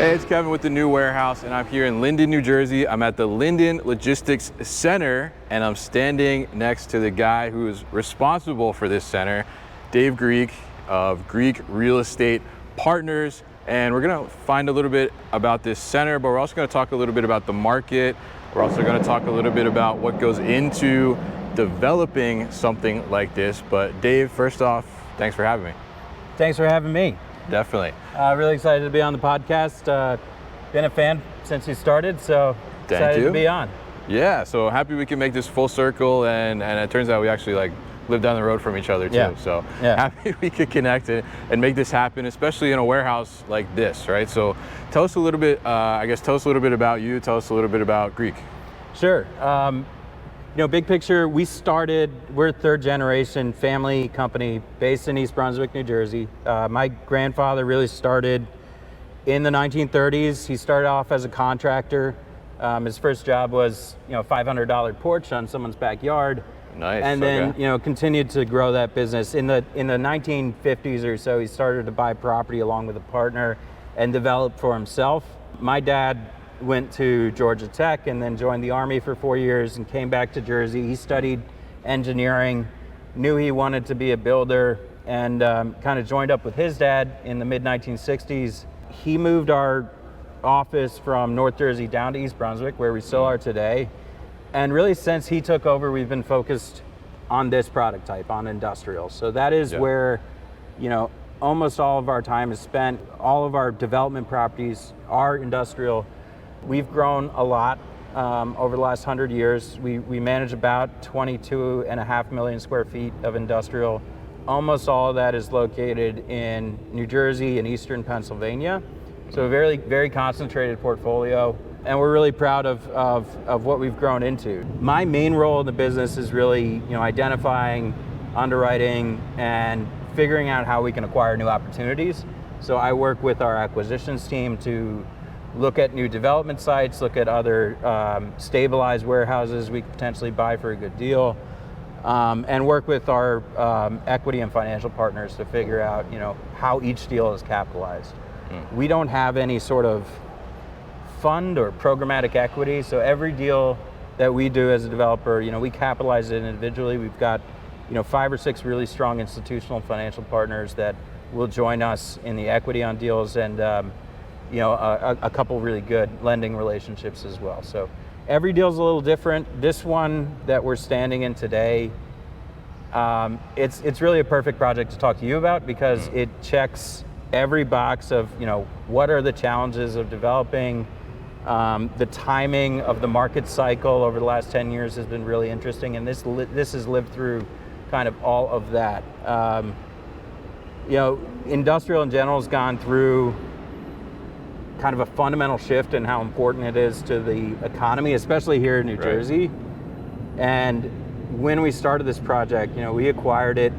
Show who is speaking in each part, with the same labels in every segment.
Speaker 1: Hey, it's Kevin with the new warehouse, and I'm here in Linden, New Jersey. I'm at the Linden Logistics Center, and I'm standing next to the guy who is responsible for this center, Dave Greek of Greek Real Estate Partners. And we're gonna find a little bit about this center, but we're also gonna talk a little bit about the market. We're also gonna talk a little bit about what goes into developing something like this. But Dave, first off, thanks for having me.
Speaker 2: Thanks for having me.
Speaker 1: Definitely.
Speaker 2: Really excited to be on the podcast. Been a fan since you started, so excited to be on.
Speaker 1: Yeah, so happy we can make this full circle, and it turns out we actually live down the road from each other too.
Speaker 2: Yeah.
Speaker 1: So
Speaker 2: yeah.
Speaker 1: Happy we could connect and make this happen, especially in a warehouse like this, right? So tell us a little bit, tell us a little bit about you, tell us a little bit about Greek.
Speaker 2: Sure. Big picture, we're a third generation family company based in East Brunswick, New Jersey. My grandfather really started in the 1930s. He started off as a contractor. His first job was, $500 porch on someone's backyard.
Speaker 1: Nice.
Speaker 2: And then, continued to grow that business. In the 1950s or so, he started to buy property along with a partner and develop for himself. My dad went to Georgia Tech and then joined the Army for 4 years and came back to Jersey. He studied engineering, knew he wanted to be a builder, and kind of joined up with his dad in the mid-1960s. He moved our office from North Jersey down to East Brunswick, where we still are today. And really, since he took over, we've been focused on this product type, on industrial. So that is where, almost all of our time is spent. All of our development properties are industrial. We've grown a lot over the last 100 years. We manage about 22.5 million square feet of industrial. Almost all of that is located in New Jersey and Eastern Pennsylvania. So a very, very concentrated portfolio. And we're really proud of what we've grown into. My main role in the business is really, identifying, underwriting, and figuring out how we can acquire new opportunities. So I work with our acquisitions team to look at new development sites, look at other stabilized warehouses we could potentially buy for a good deal, and work with our equity and financial partners to figure out, how each deal is capitalized. We don't have any sort of fund or programmatic equity, so every deal that we do as a developer, we capitalize it individually. We've got, 5 or 6 really strong institutional financial partners that will join us in the equity on deals, and a couple really good lending relationships as well. So every deal's a little different. This one that we're standing in today, it's really a perfect project to talk to you about because it checks every box of, what are the challenges of developing. The timing of the market cycle over the last 10 years has been really interesting, and this has lived through kind of all of that. Industrial in general has gone through kind of a fundamental shift in how important it is to the economy, especially here in New Jersey. And when we started this project, we acquired it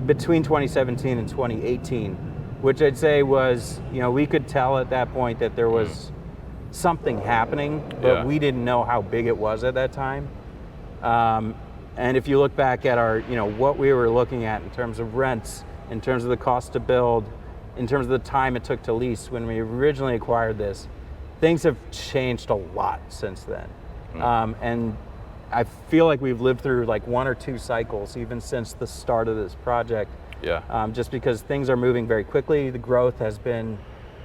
Speaker 2: between 2017 and 2018, which I'd say was, we could tell at that point that there was something happening, but we didn't know how big it was at that time. And if you look back at our, what we were looking at in terms of rents, in terms of the cost to build, in terms of the time it took to lease when we originally acquired this, things have changed a lot since then. And I feel like we've lived through 1 or 2 cycles even since the start of this project. Just because things are moving very quickly. The growth has been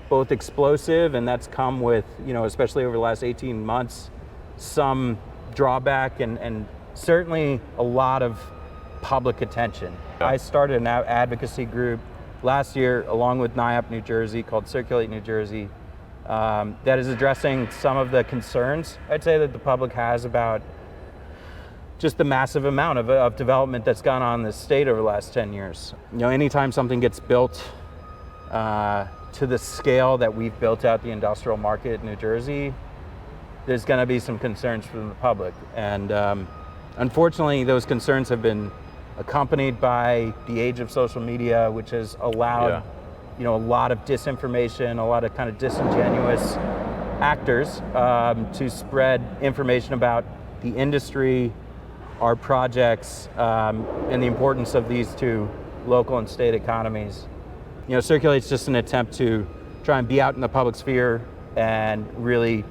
Speaker 2: both explosive, and that's come with, especially over the last 18 months, some drawback and certainly a lot of public attention. I started an advocacy group last year along with NIAP New Jersey called Circulate New Jersey that is addressing some of the concerns I'd say that the public has about just the massive amount of development that's gone on in this state over the last 10 years. Anytime something gets built to the scale that we've built out the industrial market in New Jersey, there's going to be some concerns from the public. And unfortunately, those concerns have been accompanied by the age of social media, which has allowed a lot of disinformation, a lot of kind of disingenuous actors to spread information about the industry, our projects, and the importance of these to local and state economies. Circulate's just an attempt to try and be out in the public sphere and really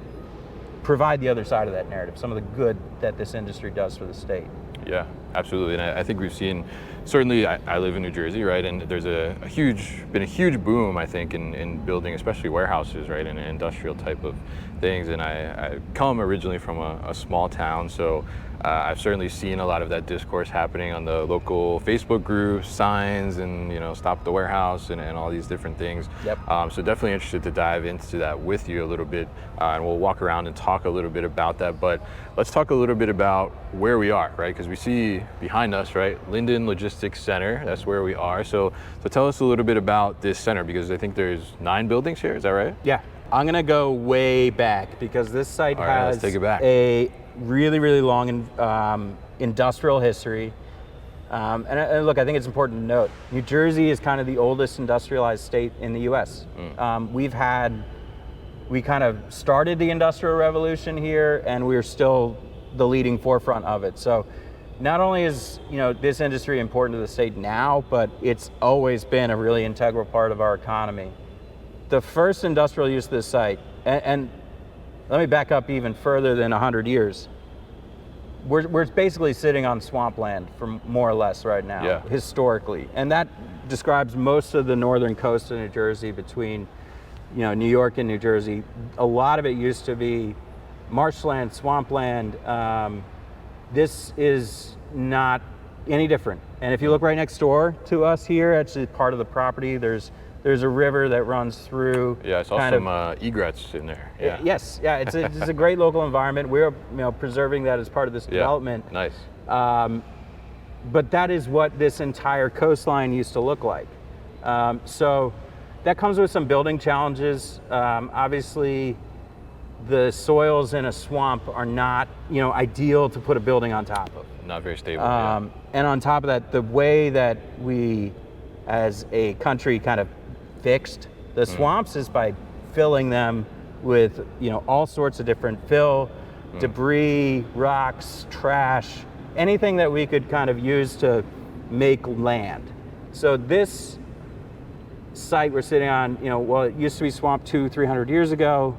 Speaker 2: provide the other side of that narrative, some of the good that this industry does for the state.
Speaker 1: Yeah, absolutely. And I think we've seen, certainly I live in New Jersey, right? And there's been a huge boom, I think, in building, especially warehouses, right? And industrial type of things. And I come originally from a small town, so I've certainly seen a lot of that discourse happening on the local Facebook groups, signs, and stop the warehouse and all these different things.
Speaker 2: Yep.
Speaker 1: So definitely interested to dive into that with you a little bit, and we'll walk around and talk a little bit about that. But let's talk a little bit about where we are, right? Because we see behind us, right, Linden Logistics Center. That's where we are. So tell us a little bit about this center, because I think there's 9 buildings here. Is that right?
Speaker 2: Yeah. I'm gonna go way back because this site has
Speaker 1: let's take it back.
Speaker 2: a really, really long industrial history. And look, I think it's important to note, New Jersey is kind of the oldest industrialized state in the US. We kind of started the Industrial Revolution here, and we're still the leading forefront of it. So not only is this industry important to the state now, but it's always been a really integral part of our economy. The first industrial use of this site, and let me back up even further than 100 years. We're basically sitting on swampland for more or less right now, historically. And that describes most of the northern coast of New Jersey between New York and New Jersey. A lot of it used to be marshland, swampland. This is not any different. And if you look right next door to us here, actually part of the property, there's a river that runs through.
Speaker 1: Yeah, I saw some egrets in there. Yeah.
Speaker 2: Yes, yeah, it's a great local environment. We're preserving that as part of this development.
Speaker 1: Nice.
Speaker 2: But that is what this entire coastline used to look like. So that comes with some building challenges. Obviously, the soils in a swamp are not ideal to put a building on top of.
Speaker 1: Not very stable.
Speaker 2: And on top of that, the way that we as a country kind of fixed the swamps is by filling them with all sorts of different fill, debris, rocks, trash, anything that we could kind of use to make land. So this site we're sitting on, it used to be swamp 200-300 years ago.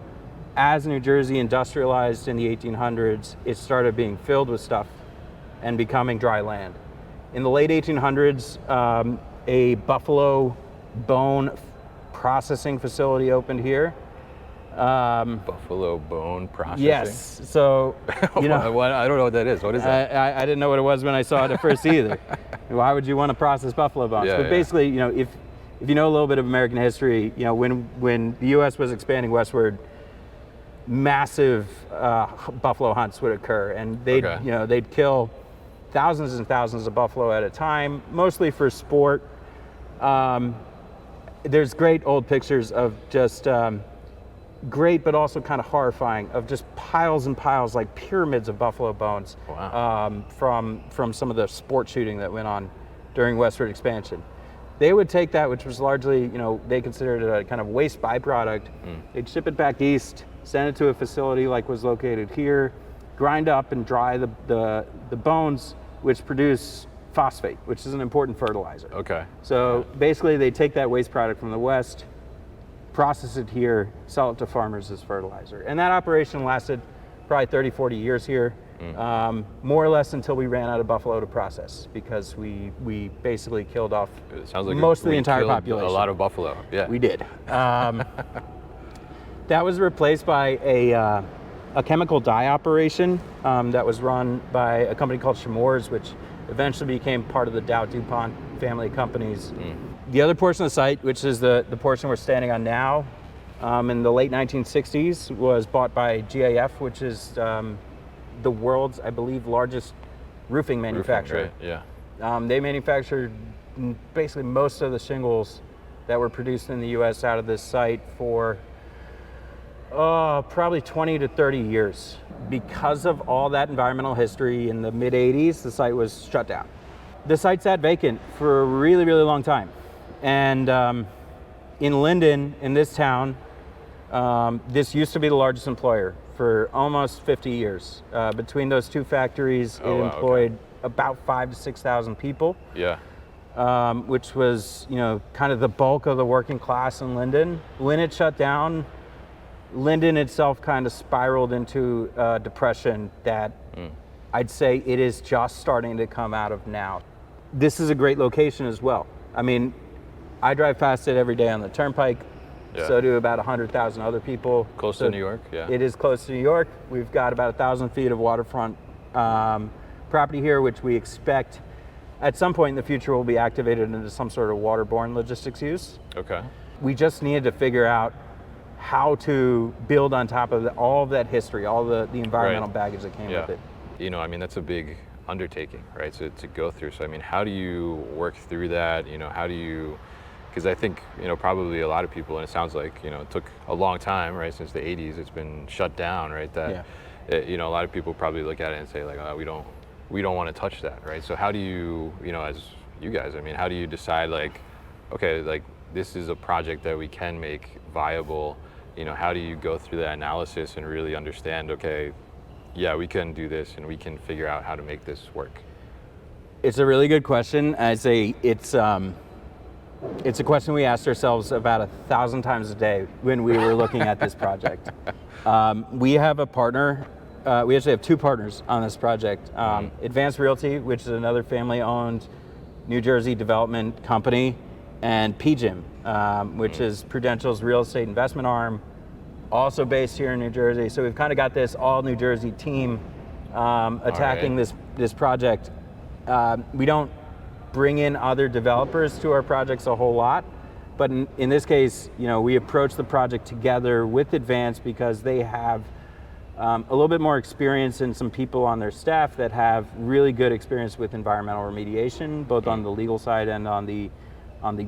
Speaker 2: As New Jersey industrialized in the 1800s, it started being filled with stuff and becoming dry land. In the late 1800s, a buffalo bone processing facility opened here.
Speaker 1: Buffalo bone processing?
Speaker 2: Yes. So,
Speaker 1: I don't know what that is. What is that?
Speaker 2: I didn't know what it was when I saw it at first either. Why would you want to process buffalo bones? But basically, if you know a little bit of American history, when the U.S. was expanding westward, massive buffalo hunts would occur, and they'd kill thousands and thousands of buffalo at a time, mostly for sport. There's great old pictures of just great, but also kind of horrifying, of just piles and piles, like pyramids of buffalo bones.
Speaker 1: Wow.
Speaker 2: From some of the sport shooting that went on during westward expansion. They would take that, which was largely, they considered it a kind of waste byproduct. They'd ship it back east, send it to a facility like was located here, grind up and dry the bones, which produce phosphate, which is an important fertilizer.
Speaker 1: Okay.
Speaker 2: So basically they take that waste product from the west, process it here, sell it to farmers as fertilizer. And that operation lasted probably 30, 40 years here, more or less until we ran out of buffalo to process, because we basically killed off most of the entire population.
Speaker 1: A lot of buffalo, yeah.
Speaker 2: We did. That was replaced by a chemical dye operation that was run by a company called Chemours, which eventually became part of the Dow DuPont family of companies. The other portion of the site, which is the portion we're standing on now, in the late 1960s, was bought by GAF, which is the world's, I believe, largest roofing manufacturer.
Speaker 1: Roofing, right?
Speaker 2: They manufactured basically most of the shingles that were produced in the U.S. out of this site for probably 20 to 30 years. Because of all that environmental history, in the mid-'80s, the site was shut down. The site sat vacant for a really, really long time. And in Linden, in this town, this used to be the largest employer for almost 50 years. Between those two factories, it employed about 5,000 to 6,000 people.
Speaker 1: Yeah.
Speaker 2: which was, kind of the bulk of the working class in Linden. When it shut down, Linden itself kind of spiraled into depression that I'd say it is just starting to come out of now. This is a great location as well. I mean, I drive past it every day on the turnpike.
Speaker 1: Yeah.
Speaker 2: So do about 100,000 other people.
Speaker 1: Close to New York, yeah.
Speaker 2: It is close to New York. We've got about 1,000 feet of waterfront property here, which we expect at some point in the future will be activated into some sort of waterborne logistics use.
Speaker 1: Okay.
Speaker 2: We just needed to figure out how to build on top of all of that history, all the environmental baggage that came with it.
Speaker 1: I mean, that's a big undertaking, right? So to go through. So I mean, how do you work through that? How do you? Because I think probably a lot of people, and it sounds like it took a long time, right? Since the 80s, it's been shut down, right? That a lot of people probably look at it and say like, oh, we don't want to touch that, right? So how do you, as you guys, I mean, how do you decide like, okay, like this is a project that we can make viable? How do you go through that analysis and really understand, okay, yeah, we can do this and we can figure out how to make this work?
Speaker 2: It's a really good question. I'd say it's a question we asked ourselves about 1,000 times a day when we were looking at this project. We have a partner. We actually have two partners on this project. Advanced Realty, which is another family-owned New Jersey development company, and PGIM, which is Prudential's real estate investment arm, also based here in New Jersey. So we've kind of got this all New Jersey team attacking this project. We don't bring in other developers to our projects a whole lot, but in this case, we approach the project together with Advanced because they have a little bit more experience and some people on their staff that have really good experience with environmental remediation, both on the legal side and on the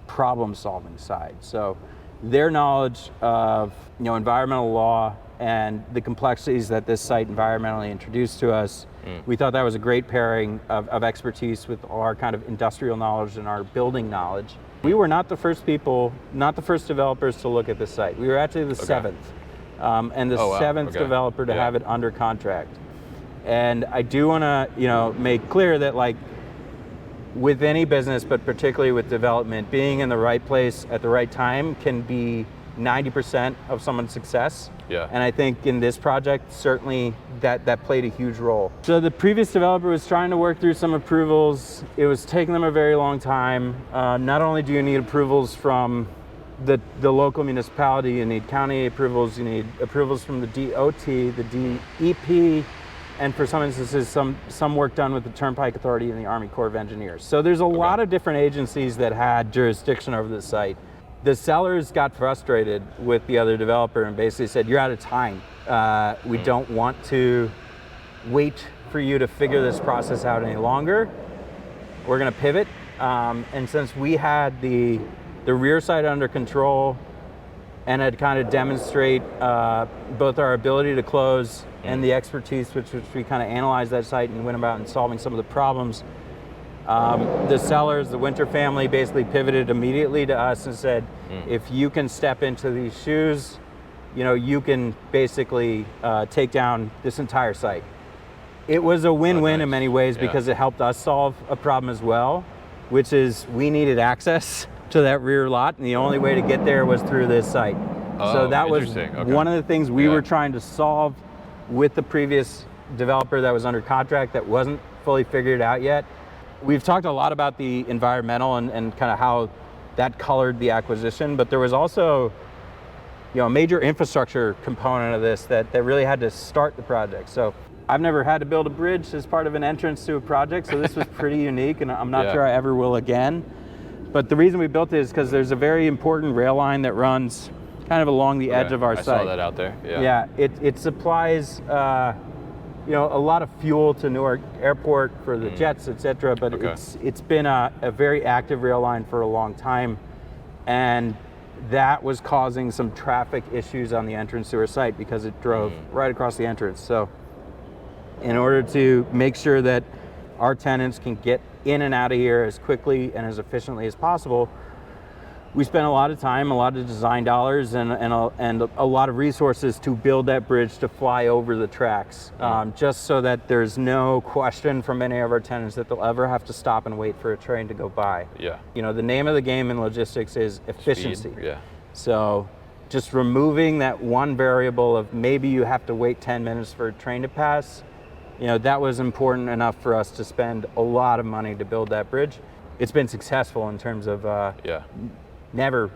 Speaker 2: problem solving side. So their knowledge of environmental law and the complexities that this site environmentally introduced to us, we thought that was a great pairing of expertise with our kind of industrial knowledge and our building knowledge. We were not the first people, not the first developers to look at this site. We were actually the seventh, and the seventh developer to have it under contract. And I do want to make clear that like with any business, but particularly with development, being in the right place at the right time can be 90% of someone's success.
Speaker 1: Yeah.
Speaker 2: And I think in this project, certainly that played a huge role. So the previous developer was trying to work through some approvals. It was taking them a very long time. Not only do you need approvals from the local municipality, you need county approvals, you need approvals from the DOT, the DEP, and for some instances, some work done with the Turnpike Authority and the Army Corps of Engineers. So there's a lot of different agencies that had jurisdiction over the site. The sellers got frustrated with the other developer and basically said, you're out of time. We don't want to wait for you to figure this process out any longer. We're gonna pivot. And since we had the rear side under control and had kind of demonstrate both our ability to close and the expertise which we kind of analyzed that site and went about in solving some of the problems. The sellers, the Winter family, basically pivoted immediately to us and said, if you can step into these shoes, you can basically take down this entire site. It was a win-win in many ways because it helped us solve a problem as well, which is we needed access to that rear lot, and the only way to get there was through this site. So that was one of the things we were trying to solve with the previous developer that was under contract that wasn't fully figured out yet. We've talked a lot about the environmental and kind of how that colored the acquisition, but there was also a major infrastructure component of this that really had to start the project. So I've never had to build a bridge as part of an entrance to a project, so this was pretty unique, and I'm not sure I ever will again. But the reason we built it is because there's a very important rail line that runs kind of along the edge of our site.
Speaker 1: I saw that out there.
Speaker 2: Yeah, it supplies a lot of fuel to Newark Airport for the jets, etc. But it's been a very active rail line for a long time, and that was causing some traffic issues on the entrance to our site because it drove right across the entrance. So in order to make sure that our tenants can get in and out of here as quickly and as efficiently as possible, we spent a lot of time, a lot of design dollars, and a lot of resources to build that bridge to fly over the tracks, just so that there's no question from any of our tenants that they'll ever have to stop and wait for a train to go by.
Speaker 1: Yeah.
Speaker 2: You know, the name of the game in logistics is efficiency.
Speaker 1: Speed. Yeah.
Speaker 2: So just removing that one variable of maybe you have to wait 10 minutes for a train to pass, you know, that was important enough for us to spend a lot of money to build that bridge. It's been successful in terms of never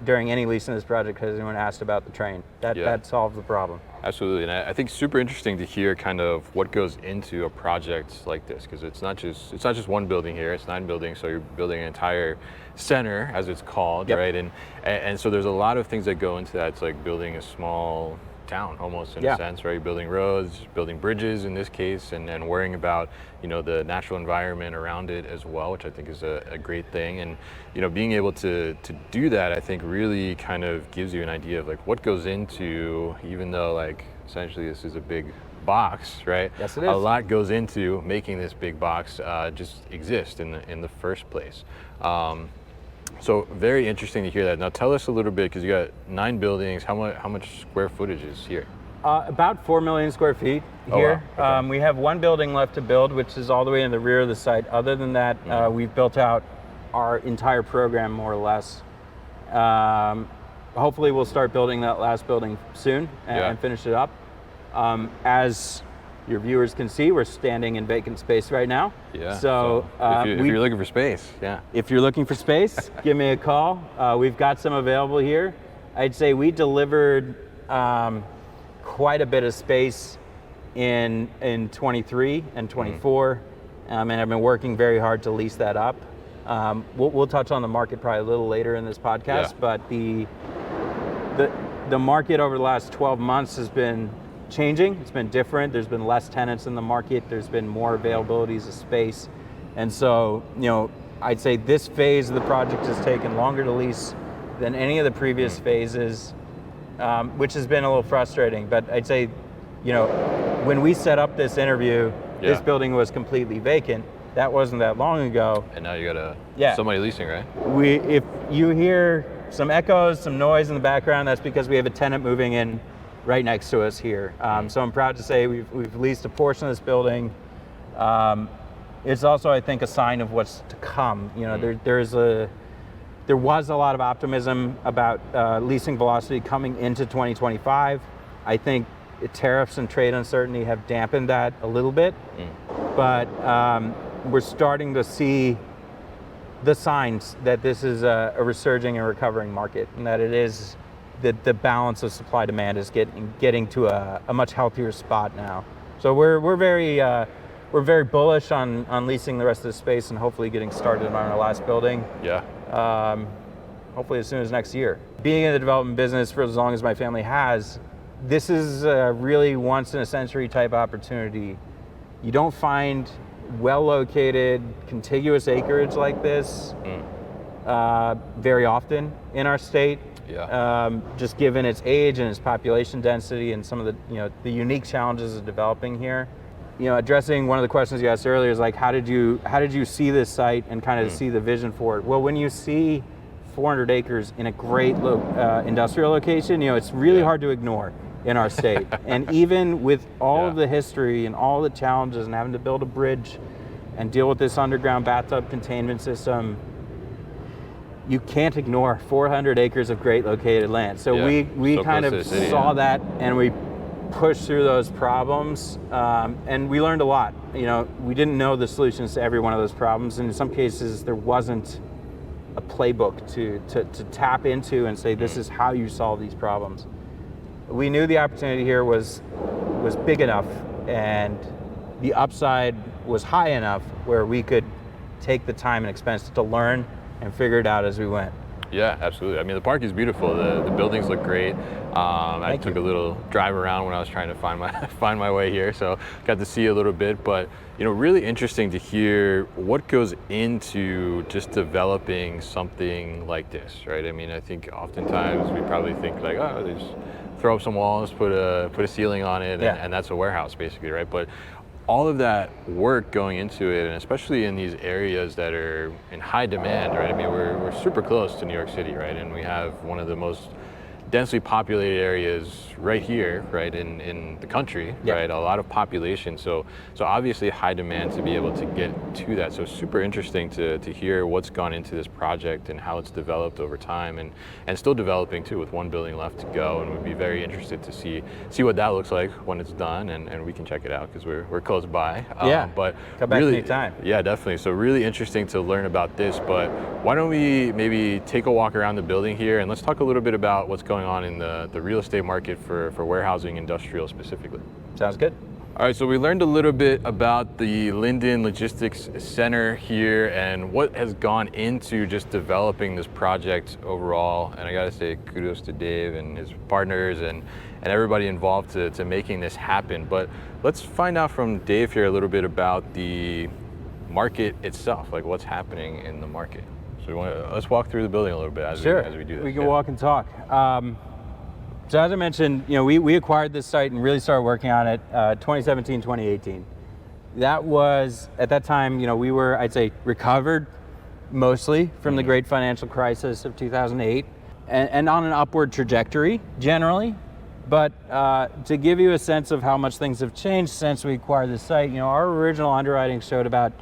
Speaker 2: during any lease in this project has anyone asked about the train. That solves the problem.
Speaker 1: Absolutely, and I think super interesting to hear kind of what goes into a project like this, because it's not just one building here, it's 9 buildings, so you're building an entire center, as it's called, right? And so there's a lot of things that go into that. It's like building a small town almost in a sense, right? Building roads, building bridges in this case, and worrying about, you know, the natural environment around it as well, which I think is a great thing. And, you know, being able to do that, I think really kind of gives you an idea of like what goes into, even though like essentially this is a big box, right?
Speaker 2: Yes, it is.
Speaker 1: A lot goes into making this big box just exist in the first place. So very interesting to hear that. Now tell us a little bit, because you got 9 buildings. How much square footage is here?
Speaker 2: About 4 million square feet here.
Speaker 1: Oh, wow. Okay.
Speaker 2: We have 1 building left to build, which is all the way in the rear of the site. Other than that, we've built out our entire program more or less. Hopefully we'll start building that last building soon and finish it up. As your viewers can see, we're standing in vacant space right now.
Speaker 1: Yeah.
Speaker 2: So
Speaker 1: if you're looking for space,
Speaker 2: if you're looking for space, give me a call. We've got some available here. I'd say we delivered quite a bit of space in 23 and 24, and I've been working very hard to lease that up. We'll touch on the market probably a little later in this podcast, but the market over the last 12 months has been changing. It's been different. There's been less tenants in the market. There's been more availabilities of space. And so, you know, I'd say this phase of the project has taken longer to lease than any of the previous phases, which has been a little frustrating. But I'd say, you know, when we set up this interview, this building was completely vacant. That wasn't that long ago.
Speaker 1: And now you got somebody leasing, right?
Speaker 2: If you hear some echoes, some noise in the background, that's because we have a tenant moving in right next to us here. So I'm proud to say we've leased a portion of this building. It's also, I think, a sign of what's to come. You know, there was a lot of optimism about leasing velocity coming into 2025. I think tariffs and trade uncertainty have dampened that a little bit, but we're starting to see the signs that this is a resurging and recovering market, and that it is that the balance of supply demand is getting to a much healthier spot now. So we're very bullish on leasing the rest of the space and hopefully getting started on our last building. Hopefully as soon as next year. Being in the development business for as long as my family has, this is a really once in a century type opportunity. You don't find well-located, contiguous acreage like this very often in our state. Just given its age and its population density and some of the unique challenges of developing here. You know, addressing one of the questions you asked earlier is like, how did you see this site and kind of see the vision for it? Well, when you see 400 acres in a great industrial location, you know, it's really hard to ignore in our state. And even with all of the history and all the challenges and having to build a bridge and deal with this underground bathtub containment system, you can't ignore 400 acres of great located land. So we so kind of saw that and we pushed through those problems, and we learned a lot. You know, we didn't know the solutions to every one of those problems, and in some cases there wasn't a playbook to tap into and say this is how you solve these problems. We knew the opportunity here was big enough and the upside was high enough where we could take the time and expense to learn and figure it out as we went.
Speaker 1: Yeah, absolutely. I mean, the park is beautiful. The buildings look great. I took a little drive around when I was trying to find my way here, so got to see a little bit. But you know, really interesting to hear what goes into just developing something like this, right? I mean, I think oftentimes we probably think like, oh, they just throw up some walls, put a ceiling on it, and that's a warehouse basically, right? But all of that work going into it, and especially in these areas that are in high demand, right? I mean, we're super close to New York City, right? And we have one of the most densely populated areas right here, right, in the country,
Speaker 2: Yeah.
Speaker 1: right? A lot of population, so obviously high demand to be able to get to that. So super interesting to hear what's gone into this project and how it's developed over time, and still developing too, with one building left to go. And we'd be very interested to see what that looks like when it's done, and we can check it out because we're close by.
Speaker 2: Yeah,
Speaker 1: but
Speaker 2: come back
Speaker 1: really,
Speaker 2: anytime.
Speaker 1: yeah, definitely. So really interesting to learn about this. But why don't we maybe take a walk around the building here, and let's talk a little bit about what's going on in the real estate market for warehousing, industrial specifically.
Speaker 2: Sounds good.
Speaker 1: All right, so we learned a little bit about the Linden Logistics Center here and what has gone into just developing this project overall. And I gotta say kudos to Dave and his partners and everybody involved to making this happen. But let's find out from Dave here a little bit about the market itself, like what's happening in the market. So let's walk through the building a little bit as we do this.
Speaker 2: We can walk and talk. So as I mentioned, we acquired this site and really started working on it 2017, 2018. That was, at that time, we were, I'd say, recovered mostly from the great financial crisis of 2008 and on an upward trajectory generally. But to give you a sense of how much things have changed since we acquired this site, our original underwriting showed about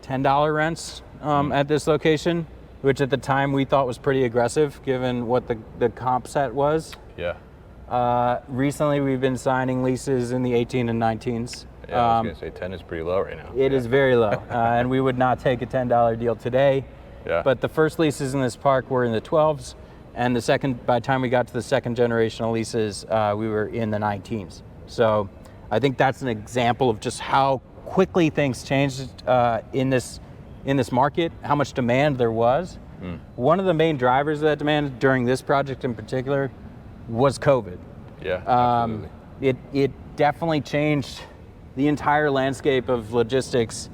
Speaker 2: $10 rents at this location, which at the time we thought was pretty aggressive given what the comp set was.
Speaker 1: Yeah.
Speaker 2: Recently we've been signing leases in the 18 and 19s.
Speaker 1: Yeah, I was gonna say 10 is pretty low right now.
Speaker 2: It is very low, and we would not take a $10 deal today.
Speaker 1: Yeah.
Speaker 2: But the first leases in this park were in the 12s, and by the time we got to the second generational leases, we were in the 19s. So I think that's an example of just how quickly things changed in this market, how much demand there was. One of the main drivers of that demand during this project in particular was COVID.
Speaker 1: Yeah, absolutely.
Speaker 2: It definitely changed the entire landscape of logistics,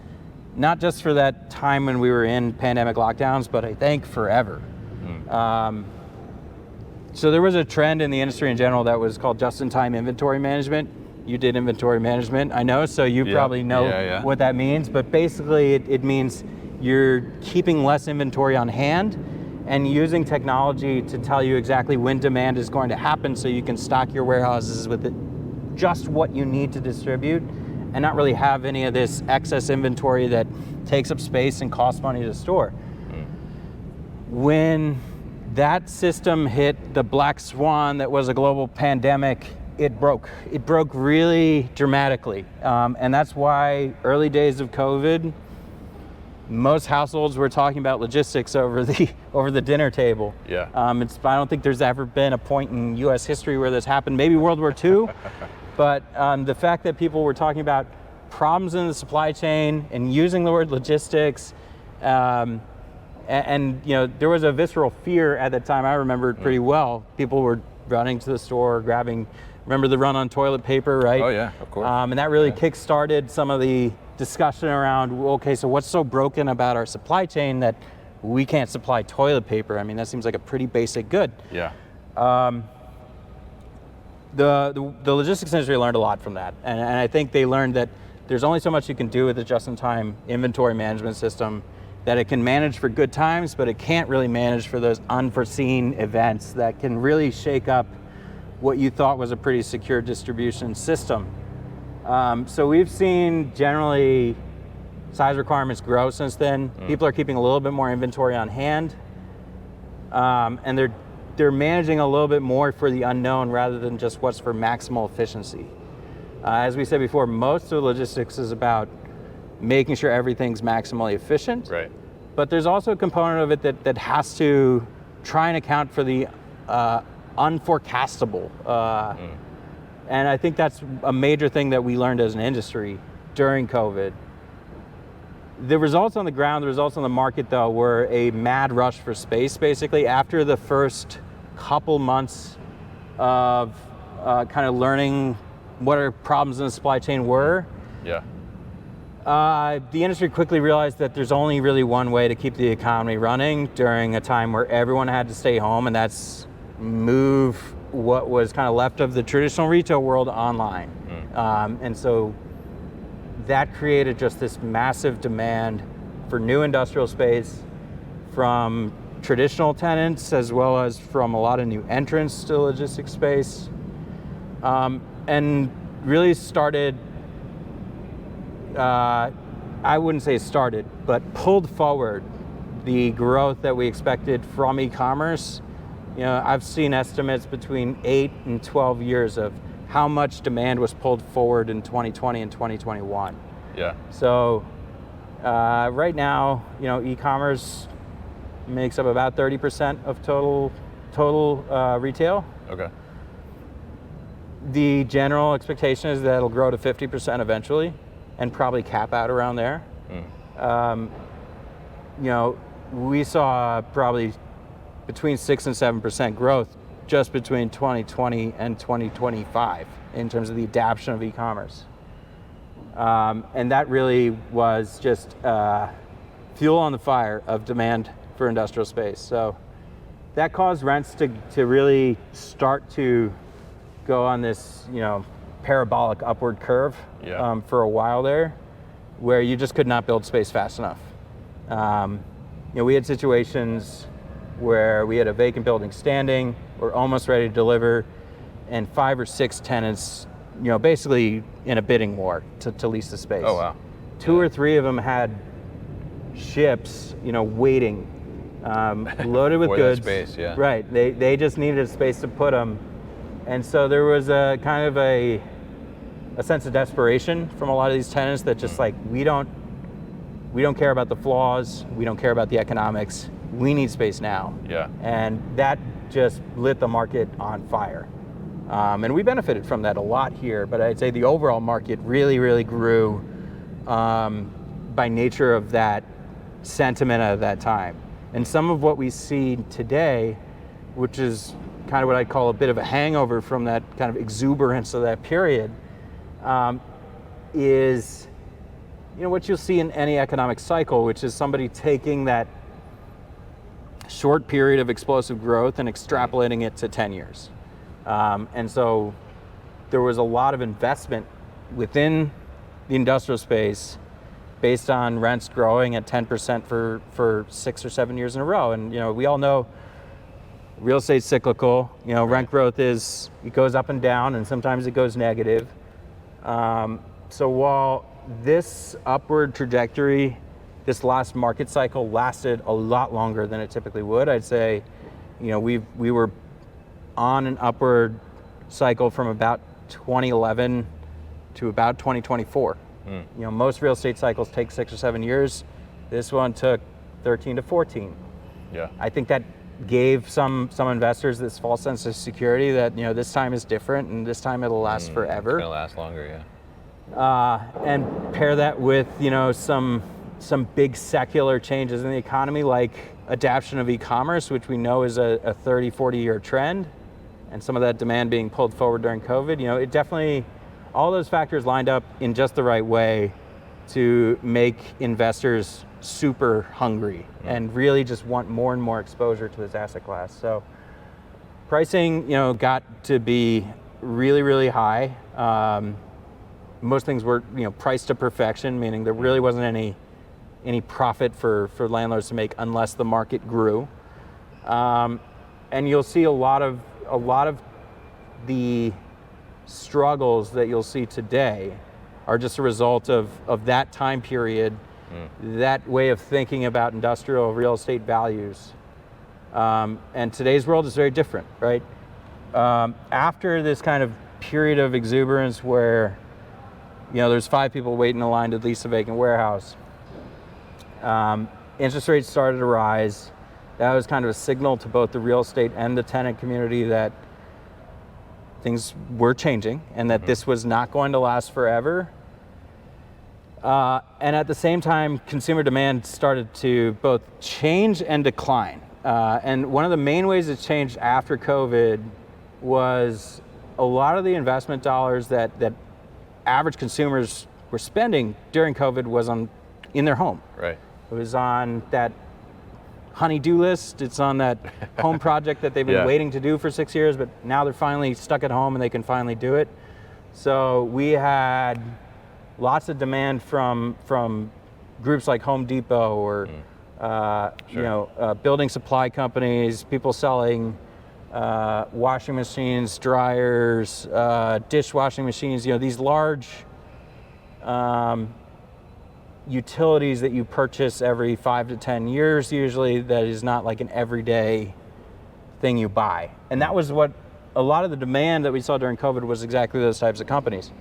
Speaker 2: not just for that time when we were in pandemic lockdowns, but I think forever. So there was a trend in the industry in general that was called just-in-time inventory management. You did inventory management, I know, so you probably know what that means, but basically it means you're keeping less inventory on hand and using technology to tell you exactly when demand is going to happen so you can stock your warehouses with just what you need to distribute and not really have any of this excess inventory that takes up space and costs money to store. When that system hit the black swan that was a global pandemic, it broke. It broke really dramatically. And that's why early days of COVID, most households were talking about logistics over the dinner table.
Speaker 1: Yeah.
Speaker 2: I don't think there's ever been a point in U.S. history where this happened. Maybe World War II, but the fact that people were talking about problems in the supply chain and using the word logistics, and there was a visceral fear at that time. I remember it pretty well. People were running to the store, grabbing. Remember the run on toilet paper, right?
Speaker 1: Oh yeah, of course.
Speaker 2: And that really kick-started some of the discussion around, okay, so what's so broken about our supply chain that we can't supply toilet paper? I mean, that seems like a pretty basic good.
Speaker 1: Yeah.
Speaker 2: The logistics industry learned a lot from that, and I think they learned that there's only so much you can do with a just-in-time inventory management system, that it can manage for good times, but it can't really manage for those unforeseen events that can really shake up what you thought was a pretty secure distribution system. So we've seen generally size requirements grow since then. People are keeping a little bit more inventory on hand, and they're managing a little bit more for the unknown rather than just what's for maximal efficiency. As we said before, most of logistics is about making sure everything's maximally efficient.
Speaker 1: Right.
Speaker 2: But there's also a component of it that has to try and account for the unforecastable. And I think that's a major thing that we learned as an industry during COVID. The results on the ground, the results on the market, though, were a mad rush for space, basically. After the first couple months of kind of learning what our problems in the supply chain were, the industry quickly realized that there's only really one way to keep the economy running during a time where everyone had to stay home, and that's move what was kind of left of the traditional retail world online. And so that created just this massive demand for new industrial space from traditional tenants as well as from a lot of new entrants to logistics space, and really started, I wouldn't say started, but pulled forward the growth that we expected from e-commerce. I've seen estimates between 8 and 12 years of how much demand was pulled forward in 2020 and 2021.
Speaker 1: Yeah.
Speaker 2: So right now, e-commerce makes up about 30% of total retail.
Speaker 1: Okay.
Speaker 2: The general expectation is that it'll grow to 50% eventually, and probably cap out around there. We saw probably between 6 and 7% growth just between 2020 and 2025 in terms of the adoption of e-commerce. And that really was just fuel on the fire of demand for industrial space. So that caused rents to really start to go on this, parabolic upward curve for a while there, where you just could not build space fast enough. We had situations where we had a vacant building standing, we're almost ready to deliver, and 5 or 6 tenants, basically in a bidding war to lease the space.
Speaker 1: Oh, wow.
Speaker 2: 2 or 3 of them had ships, waiting, loaded with
Speaker 1: For that
Speaker 2: goods.
Speaker 1: space, yeah.
Speaker 2: Right, they just needed a space to put them. And so there was a kind of a sense of desperation from a lot of these tenants that just like, we don't care about the flaws, we don't care about the economics, we need space now.
Speaker 1: Yeah.
Speaker 2: And that just lit the market on fire. And we benefited from that a lot here, but I'd say the overall market really, really grew by nature of that sentiment at that time. And some of what we see today, which is kind of what I'd call a bit of a hangover from that kind of exuberance of that period, is what you'll see in any economic cycle, which is somebody taking that short period of explosive growth and extrapolating it to 10 years. And so there was a lot of investment within the industrial space based on rents growing at 10% for 6 or 7 years in a row. And we all know real estate's cyclical. Rent growth it goes up and down, and sometimes it goes negative. So while this upward trajectory, this last market cycle lasted a lot longer than it typically would, I'd say, we were on an upward cycle from about 2011 to about 2024. Most real estate cycles take 6 or 7 years. This one took 13 to 14.
Speaker 1: Yeah.
Speaker 2: I think that gave some investors this false sense of security that this time is different and this time it'll last forever.
Speaker 1: It's gonna last longer, yeah.
Speaker 2: And pair that with some big secular changes in the economy, like adoption of e-commerce, which we know is a 30, 40-year trend, and some of that demand being pulled forward during COVID. It definitely, all those factors lined up in just the right way to make investors super hungry and really just want more and more exposure to this asset class. So pricing, got to be really, really high. Most things were, priced to perfection, meaning there really wasn't any profit for landlords to make unless the market grew. And you'll see a lot of the struggles that you'll see today are just a result of that time period, that way of thinking about industrial real estate values. And today's world is very different, right? After this kind of period of exuberance where, there's 5 people waiting in line to lease a vacant warehouse, interest rates started to rise. That was kind of a signal to both the real estate and the tenant community that things were changing and that this was not going to last forever. And at the same time, consumer demand started to both change and decline. And one of the main ways it changed after COVID was a lot of the investment dollars that average consumers were spending during COVID was in their home.
Speaker 1: Right.
Speaker 2: It was on that honey-do list. It's on that home project that they've been waiting to do for 6 years, but now they're finally stuck at home and they can finally do it. So we had lots of demand from groups like Home Depot or building supply companies, people selling washing machines, dryers, dishwashing machines. These large utilities that you purchase every 5 to 10 years usually, that is not like an everyday thing you buy. And that was what a lot of the demand that we saw during COVID was, exactly those types of companies.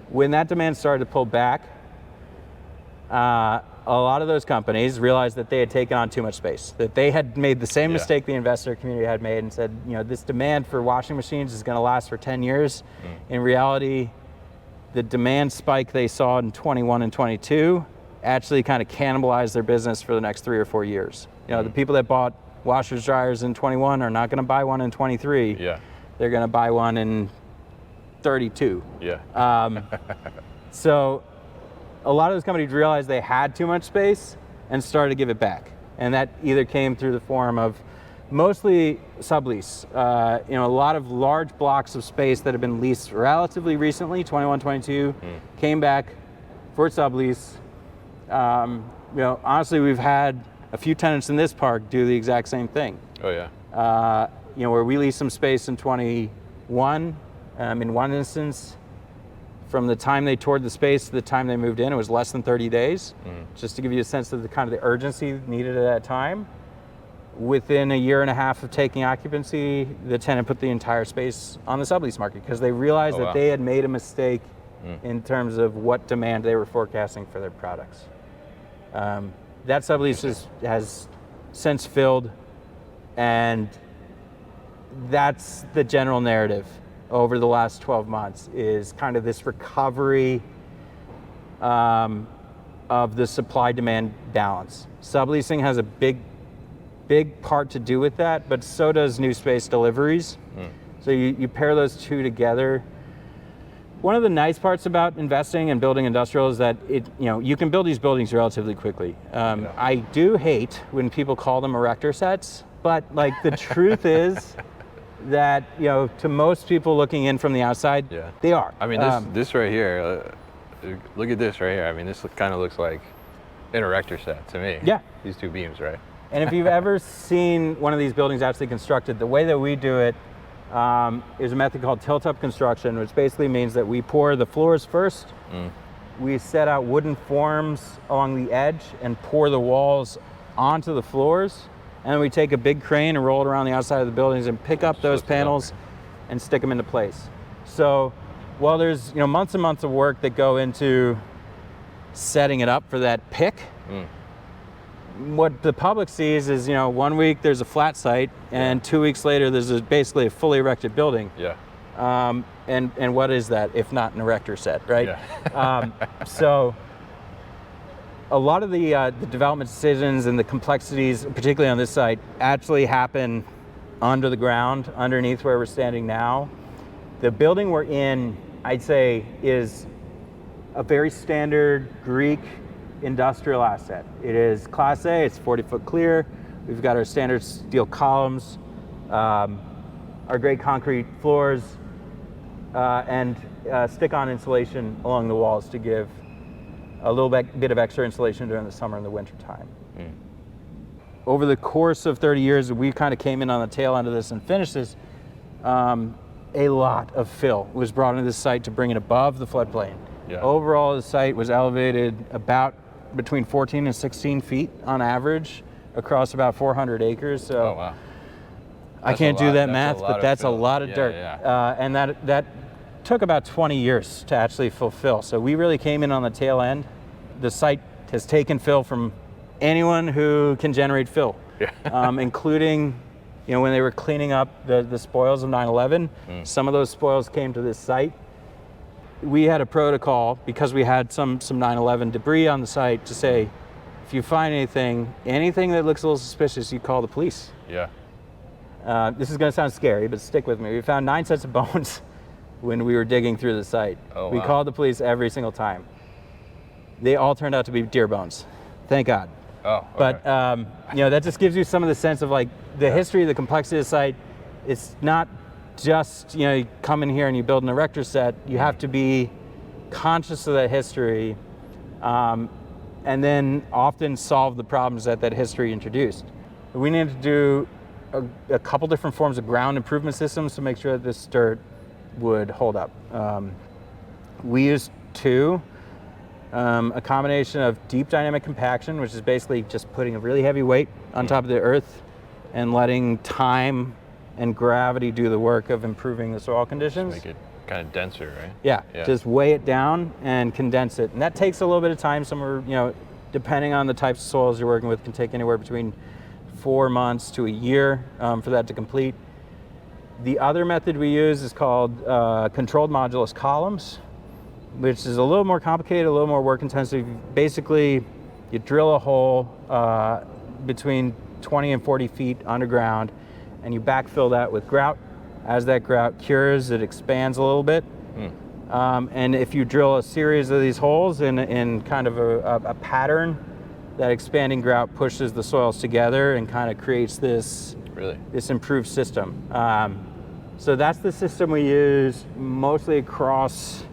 Speaker 2: When that demand started to pull back, a lot of those companies realized that they had taken on too much space, that they had made the same mistake the investor community had made and said, this demand for washing machines is going to last for 10 years. In reality, the demand spike they saw in 21 and 22 actually kind of cannibalized their business for the next 3 or 4 years. The people that bought washers, dryers in 21 are not going to buy one in 23.
Speaker 1: Yeah.
Speaker 2: They're going to buy one in 32.
Speaker 1: Yeah.
Speaker 2: So a lot of those companies realized they had too much space and started to give it back. And that either came through the form of mostly sublease. A lot of large blocks of space that have been leased relatively recently, 21, 22, came back for sublease. Honestly, we've had a few tenants in this park do the exact same thing.
Speaker 1: Oh yeah.
Speaker 2: Where we leased some space in 21, in one instance, from the time they toured the space to the time they moved in, it was less than 30 days. Just to give you a sense of the kind of the urgency needed at that time. Within a year and a half of taking occupancy, the tenant put the entire space on the sublease market because they realized that they had made a mistake in terms of what demand they were forecasting for their products. That sublease has since filled, and that's the general narrative over the last 12 months, is kind of this recovery of the supply-demand balance. Subleasing has a big part to do with that, but so does new space deliveries. So you pair those two together. One of the nice parts about investing and building industrial is that you can build these buildings relatively quickly. I do hate when people call them erector sets, but the truth is that to most people looking in from the outside, they are.
Speaker 1: I mean, this right here, look at this right here. I mean, this kind of looks like an erector set to me.
Speaker 2: Yeah.
Speaker 1: These two beams, right?
Speaker 2: And if you've ever seen one of these buildings actually constructed, the way that we do it is a method called tilt-up construction, which basically means that we pour the floors first. We set out wooden forms along the edge and pour the walls onto the floors. And then we take a big crane and roll it around the outside of the buildings and pick up those panels and stick them into place. So while there's months and months of work that go into setting it up for that pick, what the public sees is 1 week there's a flat site and 2 weeks later there's basically a fully erected building. And what is that if not an erector set, right? So a lot of the development decisions and the complexities, particularly on this site, actually happen under the ground, underneath where we're standing now. The building we're in, I'd say, is a very standard Greek industrial asset. It is Class A, it's 40-foot clear. We've got our standard steel columns, our great concrete floors, and stick-on insulation along the walls to give a little bit of extra insulation during the summer and the winter time. Over the course of 30 years, we kind of came in on the tail end of this and finished this. A lot of fill was brought into this site to bring it above the floodplain. Overall, the site was elevated about between 14 and 16 feet on average across about 400 acres. So I can't do that math, but that's a lot of dirt. And that took about 20 years to actually fulfill. So we really came in on the tail end. The site has taken fill from anyone who can generate fill, including when they were cleaning up the spoils of 9/11. Some of those spoils came to this site. We had a protocol, because we had some 9/11 debris on the site, to say, if you find anything that looks a little suspicious, you call the police. This is going to sound scary, but stick with me. We found 9 sets of bones when we were digging through the site. We called the police every single time. They all turned out to be deer bones, thank God. But that just gives you some of the sense of the history, the complexity of the site. It's not just you come in here and you build an erector set. You have to be conscious of that history, and then often solve the problems that history introduced. We needed to do a couple different forms of ground improvement systems to make sure that this dirt would hold up. We used two. A combination of deep dynamic compaction, which is basically just putting a really heavy weight on top of the earth and letting time and gravity do the work of improving the soil conditions.
Speaker 1: Just make it kind of denser, right?
Speaker 2: Yeah, just weigh it down and condense it. And that takes a little bit of time. Somewhere, depending on the types of soils you're working with, can take anywhere between 4 months to a year for that to complete. The other method we use is called controlled modulus columns, which is a little more complicated, a little more work intensive. Basically, you drill a hole between 20 and 40 feet underground, and you backfill that with grout. As that grout cures, it expands a little bit. And if you drill a series of these holes in kind of a pattern, that expanding grout pushes the soils together and kind of creates this improved system. So that's the system we use mostly across.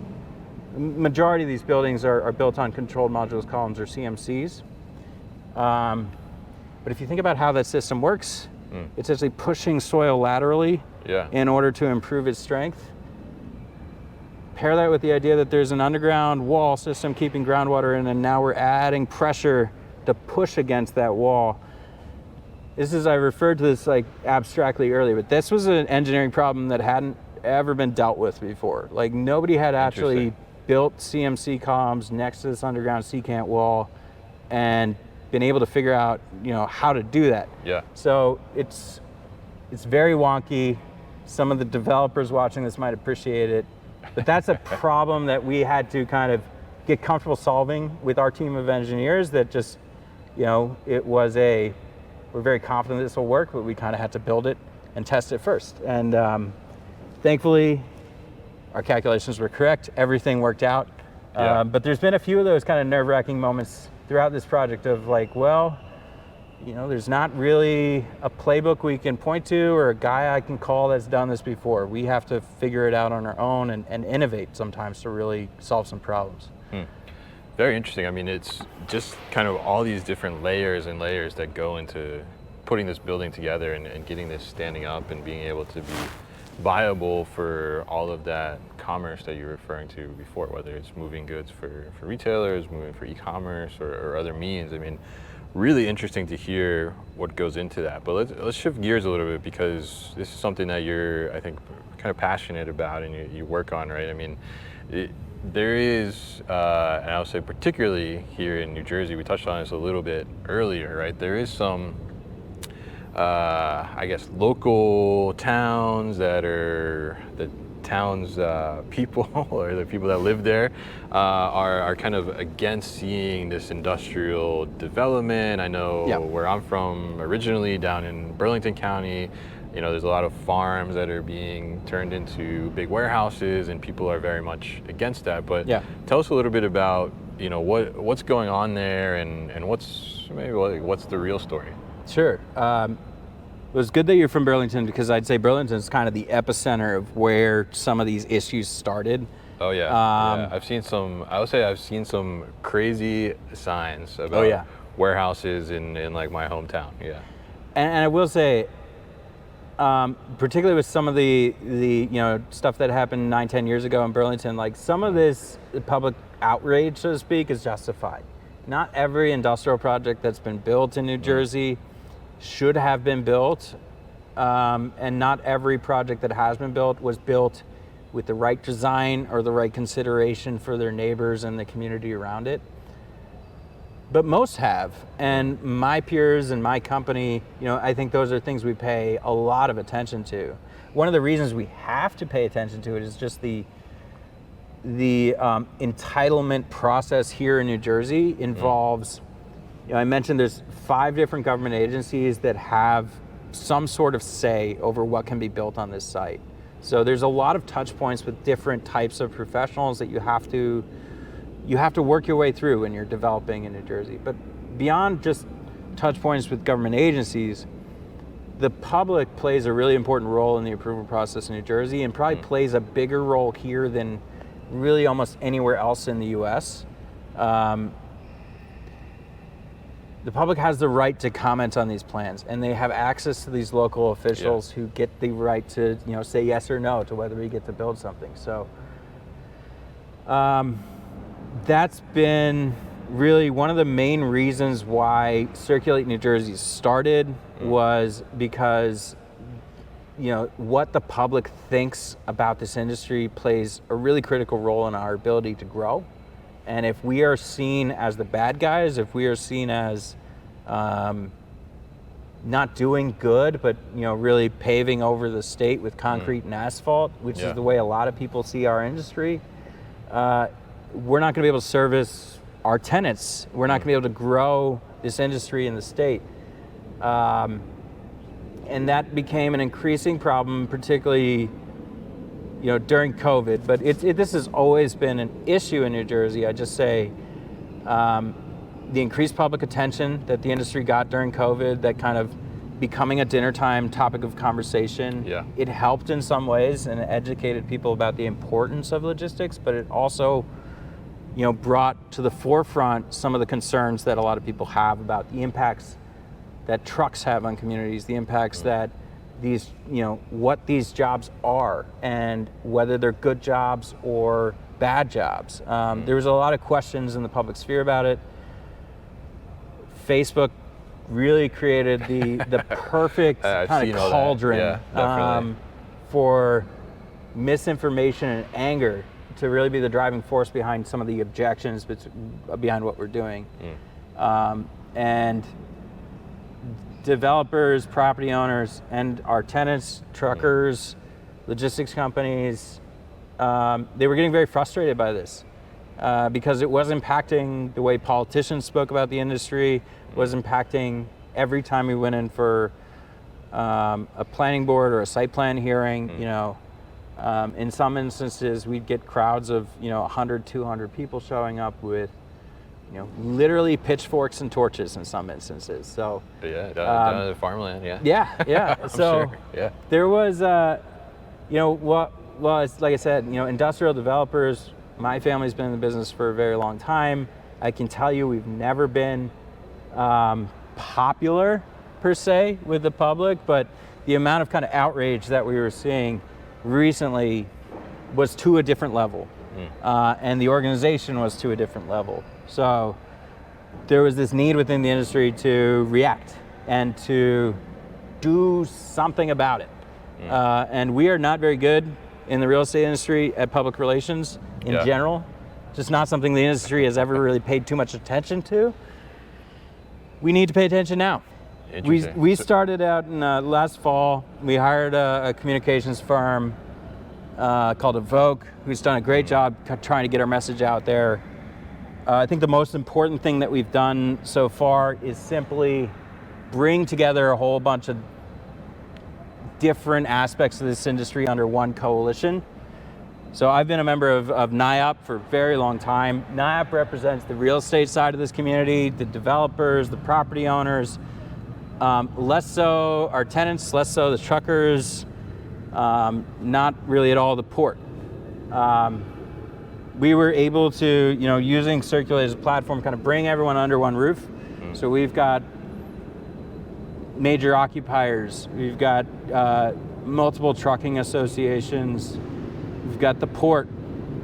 Speaker 2: Majority of these buildings are built on controlled modulus columns or CMCs. But if you think about how that system works, it's actually pushing soil laterally in order to improve its strength. Pair that with the idea that there's an underground wall system keeping groundwater in, and now we're adding pressure to push against that wall. I referred to this like abstractly earlier, but this was an engineering problem that hadn't ever been dealt with before. Like nobody had actually built CMC columns next to this underground secant wall and been able to figure out, how to do that. So it's very wonky. Some of the developers watching this might appreciate it, but that's a problem that we had to kind of get comfortable solving with our team of engineers. That just, we're very confident this will work, but we kind of had to build it and test it first. And thankfully, our calculations were correct. Everything worked out. But there's been a few of those kind of nerve-wracking moments throughout this project of like, there's not really a playbook we can point to or a guy I can call that's done this before. We have to figure it out on our own and innovate sometimes to really solve some problems.
Speaker 1: Very interesting. I mean, it's just kind of all these different layers and layers that go into putting this building together and getting this standing up and being able to be viable for all of that commerce that you're referring to before, whether it's moving goods for retailers, moving for e-commerce or other means. I mean, really interesting to hear what goes into that. But let's shift gears a little bit, because this is something that you're, I think, kind of passionate about and you work on, right? I mean, there is, and I'll say particularly here in New Jersey, we touched on this a little bit earlier, right? There is some, I guess, local towns that are the town's people or the people that live there are kind of against seeing this industrial development. I know where I'm from originally, down in Burlington County, there's a lot of farms that are being turned into big warehouses, and people are very much against that. But tell us a little bit about, what's going on there and what's the real story?
Speaker 2: Sure. It was good that you're from Burlington, because I'd say Burlington is kind of the epicenter of where some of these issues started.
Speaker 1: Oh yeah. I've seen some crazy signs about warehouses in like my hometown.
Speaker 2: And I will say, particularly with some of the stuff that happened 9-10 years ago in Burlington, like some of this public outrage, so to speak, is justified. Not every industrial project that's been built in New Jersey should have been built, and not every project that has been built was built with the right design or the right consideration for their neighbors and the community around it. But most have, and my peers and my company, I think those are things we pay a lot of attention to. One of the reasons we have to pay attention to it is just the entitlement process here in New Jersey involves, I mentioned there's 5 different government agencies that have some sort of say over what can be built on this site. So there's a lot of touch points with different types of professionals that you have to work your way through when you're developing in New Jersey. But beyond just touch points with government agencies, the public plays a really important role in the approval process in New Jersey, and probably plays a bigger role here than really almost anywhere else in the US. The public has the right to comment on these plans, and they have access to these local officials who get the right to, say yes or no to whether we get to build something. So that's been really one of the main reasons why Circulate New Jersey started, was because what the public thinks about this industry plays a really critical role in our ability to grow. And if we are seen as the bad guys, if we are seen as not doing good, but really paving over the state with concrete and asphalt, which is the way a lot of people see our industry, we're not going to be able to service our tenants. We're not going to be able to grow this industry in the state. And that became an increasing problem, particularly during COVID. But this has always been an issue in New Jersey. I just say the increased public attention that the industry got during COVID, that kind of becoming a dinner time topic of conversation, it helped in some ways and educated people about the importance of logistics, but it also brought to the forefront some of the concerns that a lot of people have about the impacts that trucks have on communities, the impacts that these, what these jobs are, and whether they're good jobs or bad jobs. There was a lot of questions in the public sphere about it. Facebook really created the perfect kind of cauldron for misinformation and anger to really be the driving force behind some of the objections behind what we're doing. And developers, property owners, and our tenants, truckers, logistics companies, they were getting very frustrated by this because it was impacting the way politicians spoke about the industry, was impacting every time we went in for a planning board or a site plan hearing. In some instances, we'd get crowds of 100, 200 people showing up with literally pitchforks and torches in some instances. So
Speaker 1: down at the farmland,
Speaker 2: so
Speaker 1: sure.
Speaker 2: There was it's like I said, industrial developers. My family's been in the business for a very long time. I can tell you we've never been popular per se with the public, but the amount of kind of outrage that we were seeing recently was to a different level, and the organization was to a different level. So there was this need within the industry to react and to do something about it. And we are not very good in the real estate industry at public relations in general. Just not something the industry has ever really paid too much attention to. We need to pay attention now. We started out in last fall. We hired a communications firm called Evoke, who's done a great job trying to get our message out there. I think the most important thing that we've done so far is simply bring together a whole bunch of different aspects of this industry under one coalition. So I've been a member of NIOP for a very long time. NIOP represents the real estate side of this community, the developers, the property owners, less so our tenants, less so the truckers, not really at all the port. We were able to, using Circulate as a platform, kind of bring everyone under one roof. So we've got major occupiers, we've got multiple trucking associations, we've got the port,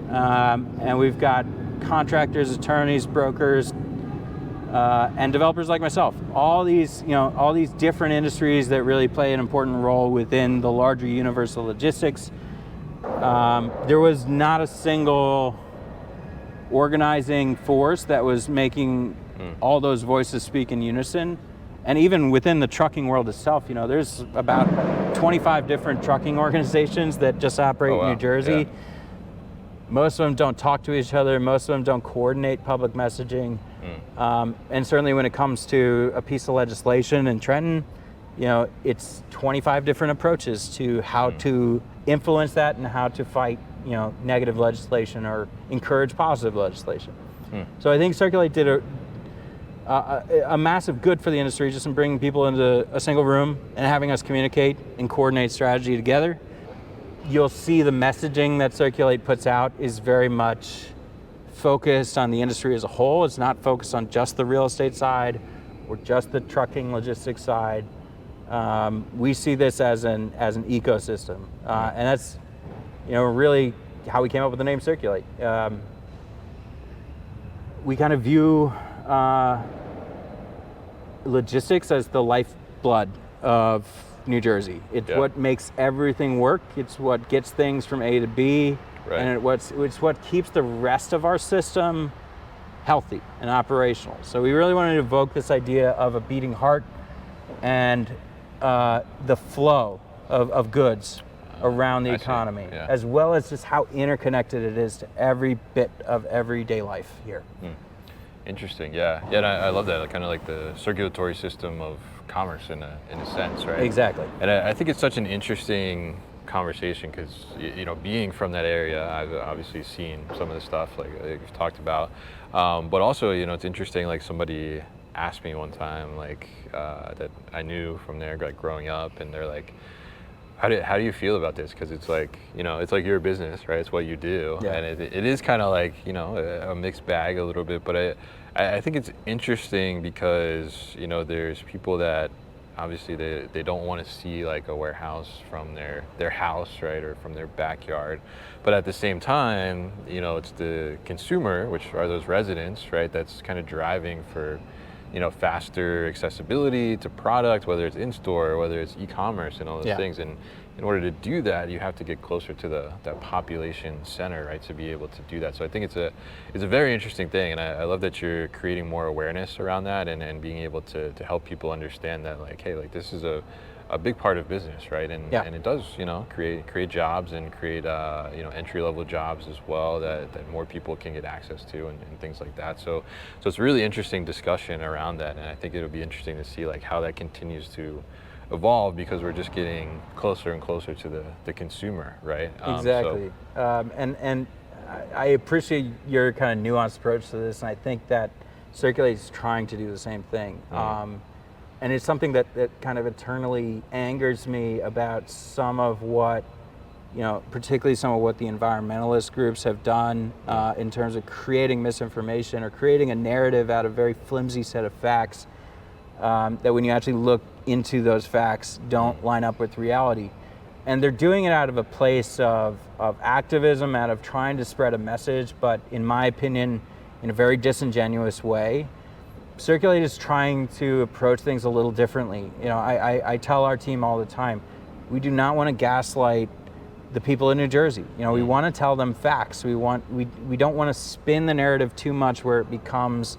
Speaker 2: and we've got contractors, attorneys, brokers, and developers like myself. All these different industries that really play an important role within the larger universe of logistics. There was not a single organizing force that was making all those voices speak in unison. And even within the trucking world itself, there's about 25 different trucking organizations that just operate in New Jersey. Most of them don't talk to each other. Most of them don't coordinate public messaging. And certainly when it comes to a piece of legislation in Trenton, it's 25 different approaches to how to influence that and how to fight, negative legislation or encourage positive legislation. So I think Circulate did a massive good for the industry just in bringing people into a single room and having us communicate and coordinate strategy together. you'll see the messaging that Circulate puts out is very much focused on the industry as a whole. It's not focused on just the real estate side or just the trucking logistics side. We see this as an ecosystem, and that's really how we came up with the name Circulate. We kind of view logistics as the lifeblood of New Jersey. It's what makes everything work. It's what gets things from A to B, and it's what keeps the rest of our system healthy and operational. So we really wanted to evoke this idea of a beating heart and the flow of goods around the economy, as well as just how interconnected it is to every bit of everyday life here.
Speaker 1: Interesting, yeah, and I love that, kind of like the circulatory system of commerce in a sense, right?
Speaker 2: Exactly.
Speaker 1: And I think it's such an interesting conversation because being from that area, I've obviously seen some of the stuff like you've talked about, but also it's interesting, like somebody asked me one time that I knew from there, like growing up, and they're like, how do you feel about this? Because it's like it's like your business, right? It's what you do, and it is kind of like a mixed bag a little bit. But I think it's interesting because there's people that obviously they don't want to see like a warehouse from their house, right, or from their backyard. But at the same time, it's the consumer, which are those residents, right, that's kind of driving for faster accessibility to product, whether it's in-store, whether it's e-commerce and all those things. And in order to do that, you have to get closer to that population center, right, to be able to do that. So I think it's a very interesting thing, and I love that you're creating more awareness around that and being able to help people understand that, like, hey, like this is a big part of business, right? And it does, create jobs and create entry-level jobs as well that more people can get access to and things like that. So it's a really interesting discussion around that, and I think it'll be interesting to see like how that continues to evolve because we're just getting closer and closer to the consumer, right?
Speaker 2: Exactly. And I appreciate your kind of nuanced approach to this, and I think that Circulate is trying to do the same thing. And it's something that kind of eternally angers me about some of what, particularly some of what the environmentalist groups have done in terms of creating misinformation or creating a narrative out of very flimsy set of facts that when you actually look into those facts don't line up with reality. And they're doing it out of a place of activism, out of trying to spread a message, but in my opinion, in a very disingenuous way. Circulate is trying to approach things a little differently. I tell our team all the time, we do not want to gaslight the people in New Jersey. We want to tell them facts. We don't want to spin the narrative too much where it becomes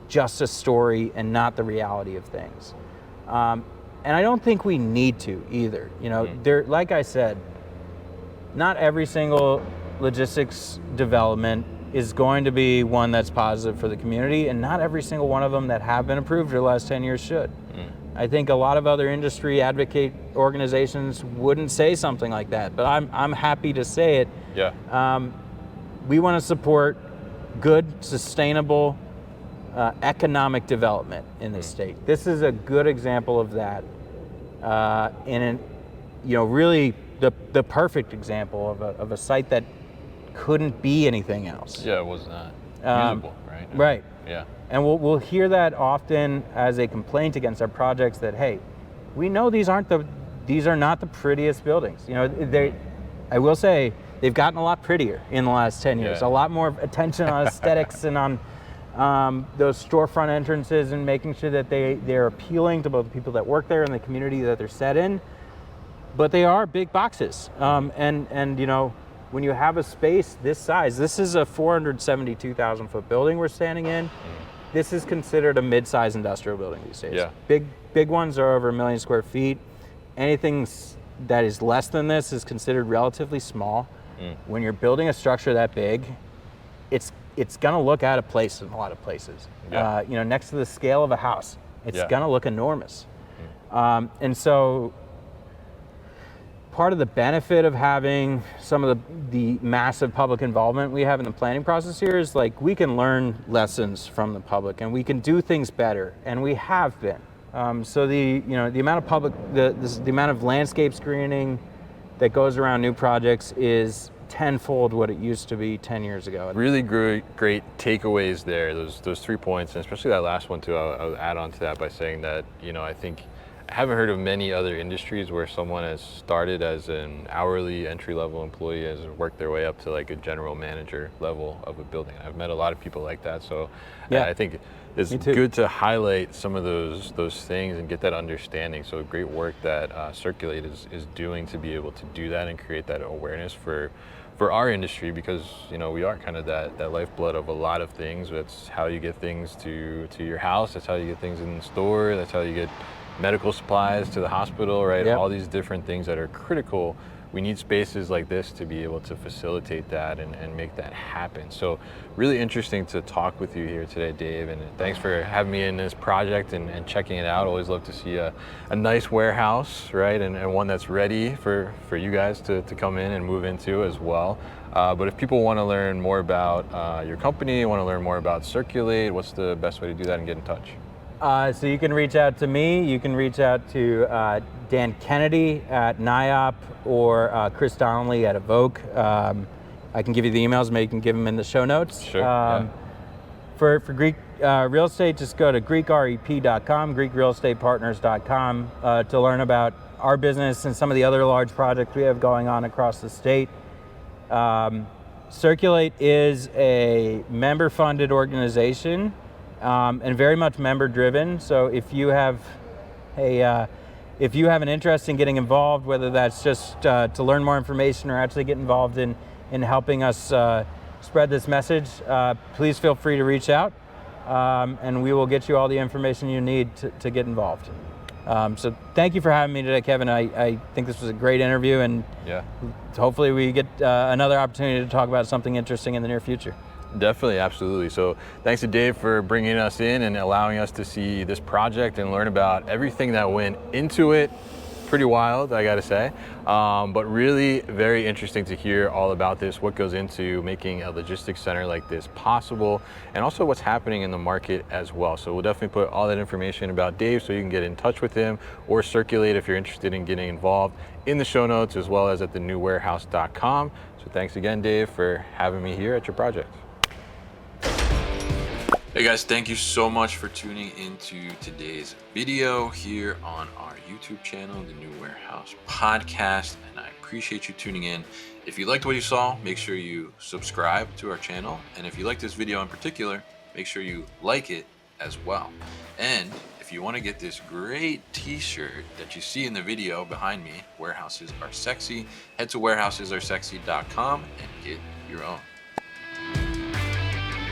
Speaker 2: just a story and not the reality of things. And I don't think we need to either. Like I said, not every single logistics development is going to be one that's positive for the community, and not every single one of them that have been approved for the last 10 years should. I think a lot of other industry advocate organizations wouldn't say something like that, but I'm happy to say it. We want to support good, sustainable economic development in this state. This is a good example of that, and really the perfect example of a site that couldn't be anything else.
Speaker 1: Yeah, it was not usable, right?
Speaker 2: Right.
Speaker 1: Yeah.
Speaker 2: And we'll hear that often as a complaint against our projects that, hey, we know these are not the prettiest buildings. I will say they've gotten a lot prettier in the last 10 years. A lot more attention on aesthetics and on those storefront entrances and making sure that they're appealing to both the people that work there and the community that they're set in. But they are big boxes, and when you have a space this size, this is a 472,000 foot building we're standing in. This is considered a mid-size industrial building these days. Big ones are over 1 million square feet. Anything that is less than this is considered relatively small. When you're building a structure that big, it's gonna look out of place in a lot of places. Next to the scale of a house, it's gonna look enormous. And so part of the benefit of having some of the massive public involvement we have in the planning process here is like we can learn lessons from the public and we can do things better, and we have been. So the amount of the amount of landscape screening, that goes around new projects is tenfold what it used to be 10 years ago.
Speaker 1: Really great takeaways there, those 3 points, and especially that last one too. I'll add on to that by saying that, I think I haven't heard of many other industries where someone has started as an hourly entry-level employee, has worked their way up to like a general manager level of a building. I've met a lot of people like that, so
Speaker 2: Yeah.
Speaker 1: I think it's good to highlight some of those things and get that understanding. So great work that Circulate is doing to be able to do that and create that awareness for our industry, because we are kind of that lifeblood of a lot of things. That's how you get things to your house. That's how you get things in the store. That's how you get medical supplies to the hospital, right?
Speaker 2: Yep.
Speaker 1: All these different things that are critical. We need spaces like this to be able to facilitate that and make that happen. So really interesting to talk with you here today, Dave, and thanks for having me in this project and checking it out. Always love to see a nice warehouse, right? And one that's ready for you guys to come in and move into as well. But if people want to learn more about your company, want to learn more about Circulate, what's the best way to do that and get in touch?
Speaker 2: So you can reach out to me. You can reach out to Dan Kennedy at NIOP or Chris Donnelly at Evoke. I can give you the emails. Maybe you can give them in the show notes.
Speaker 1: Sure. Yeah.
Speaker 2: For Greek real estate, just go to greekrep.com, greekrealestatepartners.com to learn about our business and some of the other large projects we have going on across the state. Circulate is a member-funded organization. And very much member-driven. So if you have an interest in getting involved, whether that's just to learn more information or actually get involved in helping us spread this message, please feel free to reach out, and we will get you all the information you need to get involved. So thank you for having me today, Kevin. I think this was a great interview, and hopefully we get another opportunity to talk about something interesting in the near future.
Speaker 1: Definitely, absolutely. So thanks to Dave for bringing us in and allowing us to see this project and learn about everything that went into it. Pretty wild, I gotta say, but really very interesting to hear all about this, what goes into making a logistics center like this possible, and also what's happening in the market as well. So we'll definitely put all that information about Dave so you can get in touch with him or Circulate if you're interested in getting involved in the show notes, as well as at thenewwarehouse.com. So thanks again, Dave, for having me here at your project. Hey guys, thank you so much for tuning into today's video here on our YouTube channel, The New Warehouse Podcast, and I appreciate you tuning in. If you liked what you saw, make sure you subscribe to our channel, and if you like this video in particular, make sure you like it as well. And if you want to get this great t-shirt that you see in the video behind me, Warehouses Are Sexy, head to warehousesaresexy.com and get your own.